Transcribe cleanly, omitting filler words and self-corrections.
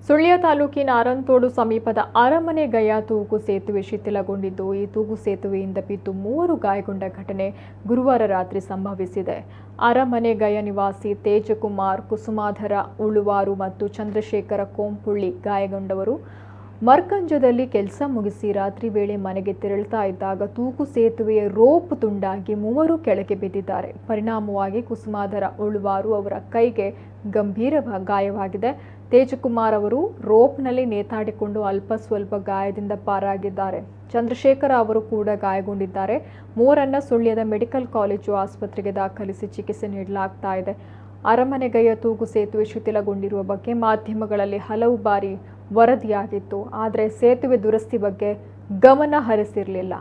ಸುಳ್ಯ ತಾಲೂಕಿನ ಆರಂತೋಡು ಸಮೀಪದ ಅರಮನೆಗಯ್ಯ ತೂಗು ಸೇತುವೆ ಶಿಥಿಲಗೊಂಡಿದ್ದು, ಈ ತೂಗು ಸೇತುವೆಯಿಂದ ಬಿದ್ದು 3 ಗಾಯಗೊಂಡ ಘಟನೆ ಗುರುವಾರ ರಾತ್ರಿ ಸಂಭವಿಸಿದೆ. ಅರಮನೆಗಯ್ಯ ನಿವಾಸಿ ತೇಜಕುಮಾರ್ ಕುಸುಮಾಧರ ಉಳುವಾರು ಮತ್ತು ಚಂದ್ರಶೇಖರ ಕೋಂಪುಳ್ಳಿ ಗಾಯಗೊಂಡವರು. ಮರ್ಕಂಜದಲ್ಲಿ ಕೆಲಸ ಮುಗಿಸಿ ರಾತ್ರಿ ವೇಳೆ ಮನೆಗೆ ತೆರಳುತ್ತಾ ಇದ್ದಾಗ ತೂಗು ಸೇತುವೆಯ ರೋಪ್ ತುಂಡಾಗಿ 3 ಕೆಳಗೆ ಬಿದ್ದಿದ್ದಾರೆ. ಪರಿಣಾಮವಾಗಿ ಕುಸುಮಾಧರ ಉಳುವಾರು ಅವರ ಕೈಗೆ ಗಂಭೀರ ಗಾಯವಾಗಿದೆ. ತೇಜಕುಮಾರ್ ಅವರು ರೋಪ್ನಲ್ಲಿ ನೇತಾಡಿಕೊಂಡು ಅಲ್ಪ ಸ್ವಲ್ಪ ಗಾಯದಿಂದ ಪಾರಾಗಿದ್ದಾರೆ. ಚಂದ್ರಶೇಖರ ಅವರು ಕೂಡ ಗಾಯಗೊಂಡಿದ್ದಾರೆ. 3ರನ್ನ ಸುಳ್ಯದ ಮೆಡಿಕಲ್ ಕಾಲೇಜು ಆಸ್ಪತ್ರೆಗೆ ದಾಖಲಿಸಿ ಚಿಕಿತ್ಸೆ ನೀಡಲಾಗ್ತಾ ಇದೆ. ಅರಮನೆಗಯ್ಯ ತೂಗು ಸೇತುವೆ ಶಿಥಿಲಗೊಂಡಿರುವ ಬಗ್ಗೆ ಮಾಧ್ಯಮಗಳಲ್ಲಿ ಹಲವು ಬಾರಿ ವರದಿಯಾಗಿತ್ತು. ಆದರೆ ಸೇತುವೆ ದುರಸ್ತಿ ಬಗ್ಗೆ ಗಮನ ಹರಿಸಿರಲಿಲ್ಲ.